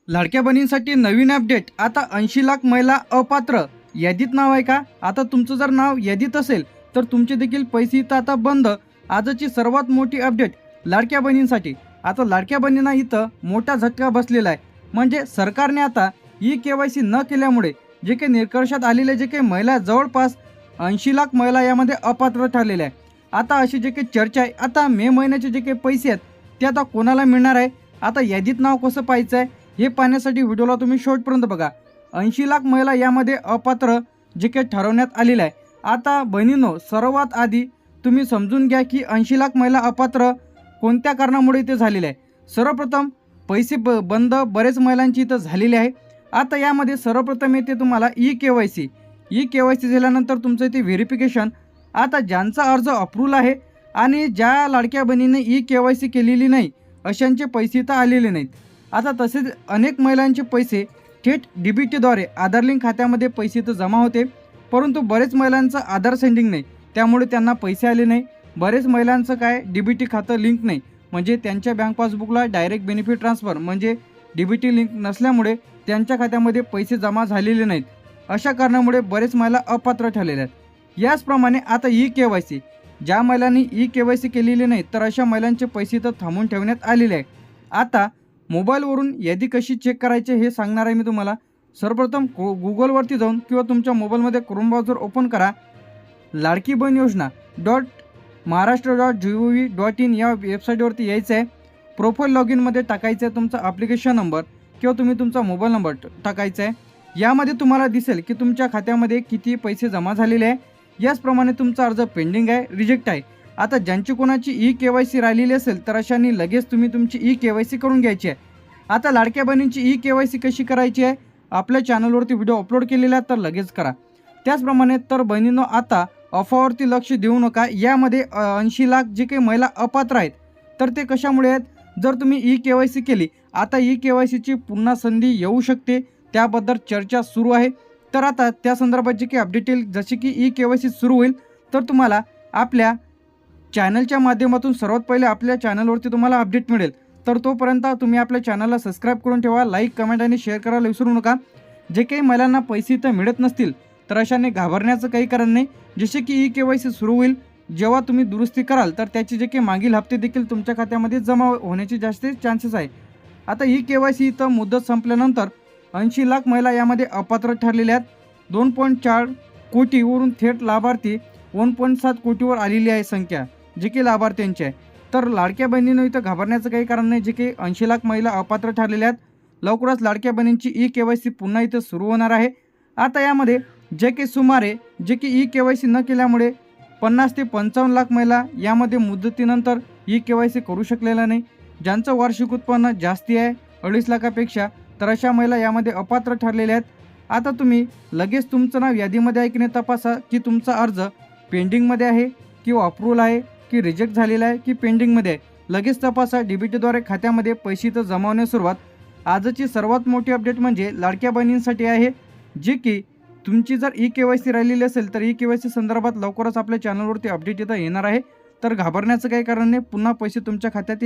लाडक्या बहिणींसाठी नवीन अपडेट। आता 80 लाख महिला अपात्र यादीत नाव आहे का? आता तुमचं जर नाव यादीत असेल तर तुमचे देखील पैसे इथं आता बंद। आजची सर्वात मोठी अपडेट लाडक्या बहिणींसाठी। आता लाडक्या बहिणींना इथं मोठा झटका बसलेला आहे। म्हणजे सरकारने आता ई-केवायसी न केल्यामुळे जे काही निष्कर्षात आलेले जे काही महिला जवळपास 80 लाख महिला यामध्ये अपात्र ठरलेल्या आहे। आता अशी जे काही चर्चा आहे, आता मे महिन्याचे जे काही पैसे आहेत ते आता कोणाला मिळणार आहे, आता यादीत नाव कसं पाहायचं आहे हे पाहण्यासाठी व्हिडिओला तुम्ही शेवटपर्यंत बघा। 80 लाख महिला यामध्ये अपात्र जे काही ठरवण्यात आलेलं आहे। आता बहिणींनो, सर्वात आधी तुम्ही समजून घ्या की 80 लाख महिला अपात्र कोणत्या कारणामुळे ते झालेले आहे। सर्वप्रथम पैसे बंद बरेच महिलांची इथं झालेले आहे। आता यामध्ये सर्वप्रथम येते तुम्हाला ई-केवायसी। ई-केवायसी झाल्यानंतर तुमचं इथे व्हेरिफिकेशन। आता ज्यांचा अर्ज अप्रूव्हल आहे आणि ज्या लाडक्या बहिणीने ई-केवायसी केलेली नाही अशांचे पैसे इथं आलेले नाहीत। आता तसेच अनेक महिलांचे पैसे थेट DBTद्वारे आधार लिंक खात्यामध्ये पैसे तर जमा होते, परंतु बरेच महिलांचं आधार सेंडिंग नाही, त्यामुळे त्यांना पैसे आले नाही। बरेच महिलांचं काय DBT खातं लिंक नाही, म्हणजे त्यांच्या बँक पासबुकला डायरेक्ट बेनिफिट ट्रान्सफर म्हणजे DBT लिंक नसल्यामुळे त्यांच्या खात्यामध्ये पैसे जमा झालेले नाहीत। अशा कारणामुळे बरेच महिला अपात्र ठरलेल्या आहेत। याचप्रमाणे आता ई-केवायसी, ज्या महिलांनी ई-केवायसी केलेली नाही तर अशा महिलांचे पैसे तर थांबवून ठेवण्यात आलेले आहे। आता मोबाईलवरून यादी कशी चेक करायची हे सांगणार आहे मी तुम्हाला। सर्वप्रथम गुगलवरती जाऊन किंवा तुमच्या मोबाईलमध्ये क्रोम ब्राउझर ओपन करा। लाडकी बहीण योजना .महाराष्ट्र.gov.in या वेबसाईटवरती यायचं आहे। प्रोफाईल लॉग इनमध्ये टाकायचं आहे तुमचा ॲप्लिकेशन नंबर किंवा तुम्ही तुमचा मोबाईल नंबर टाकायचा आहे। यामध्ये तुम्हाला दिसेल की तुमच्या खात्यामध्ये किती पैसे जमा झालेले आहे। याचप्रमाणे तुमचा अर्ज पेंडिंग आहे, रिजेक्ट आहे। आता ज्यांची कोणाची ई-केवायसी राहिलेली असेल तर अशांनी लगेच तुम्ही तुमची ई-केवायसी करून घ्यायची आहे। आता लाडक्या बहिणींची ई-केवायसी कशी करायची आहे, आपल्या चॅनलवरती व्हिडिओ अपलोड केलेला आहे, तर लगेच करा। त्याचप्रमाणे तर बहिणींनो, आता अफवावरती लक्ष देऊ नका। यामध्ये 80 लाख जे काही महिला अपात्र आहेत तर ते कशामुळे आहेत? जर तुम्ही ई-केवायसी केली, आता ई-केवायसीची पुन्हा संधी येऊ शकते, त्याबद्दल चर्चा सुरू आहे। तर आता त्या संदर्भात जे काही अपडेट येईल, जसे की ई-केवायसी सुरू होईल तर तुम्हाला आपल्या चॅनलच्या माध्यमातून सर्वात पहिले आपल्या चॅनलवरती तुम्हाला अपडेट मिळेल। तर तोपर्यंत तुम्ही आपल्या चॅनलला सबस्क्राईब करून ठेवा, लाईक कमेंट आणि शेअर करायला विसरू नका। जे काही महिलांना पैसे इथं मिळत नसतील तर अशाने घाबरण्याचं काही कारण नाही। जसे की ई-केवायसी सुरू होईल, जेव्हा तुम्ही दुरुस्ती कराल तर त्याचे जे काही मागील हप्ते देखील तुमच्या खात्यामध्ये जमा होण्याचे जास्त चान्सेस आहे। आता ई-केवायसी इथं मुदत संपल्यानंतर 80 लाख महिला यामध्ये अपात्र ठरलेल्या आहेत। 2.4 कोटीवरून थेट लाभार्थी 1.7 कोटीवर आलेली आहे संख्या जे की लाभार्थ्यांची आहे। तर लाडक्या बहिणींनो, इथं घाबरण्याचं काही कारण नाही। जे की 80 लाख महिला अपात्र ठरलेल्या आहेत, लवकरच लाडक्या बहिणींची ई-केवायसी पुन्हा इथं सुरू होणार आहे। आता यामध्ये जे की सुमारे जे की ई-केवायसी न केल्यामुळे 50 ते 55 लाख महिला यामध्ये मुदतीनंतर ई-केवायसी करू शकलेला नाही। ज्यांचं वार्षिक उत्पन्न जास्ती आहे 2.5 लाखापेक्षा, तर अशा महिला यामध्ये अपात्र ठरलेल्या आहेत। आता तुम्ही लगेच तुमचं नाव यादीमध्ये आहे की नाही तपासा, की तुमचा अर्ज पेंडिंगमध्ये आहे किंवा अप्रूव्हल आहे की रिजेक्ट झालेला आहे की पेंडिंगमध्ये आहे। लगेच तपासा। DBTद्वारे खात्यामध्ये पैसे तर जमावण्यास सुरुवात। आजची सर्वात मोठी अपडेट म्हणजे लाडक्या बहिणींसाठी आहे, जे की तुमची जर ई-केवायसी राहिलेली असेल तर ई-केवायसी संदर्भात लवकरच आपल्या चॅनलवरती अपडेट इथं येणार आहे। तर घाबरण्याचं काही कारण नाही, पुन्हा पैसे तुमच्या खात्यात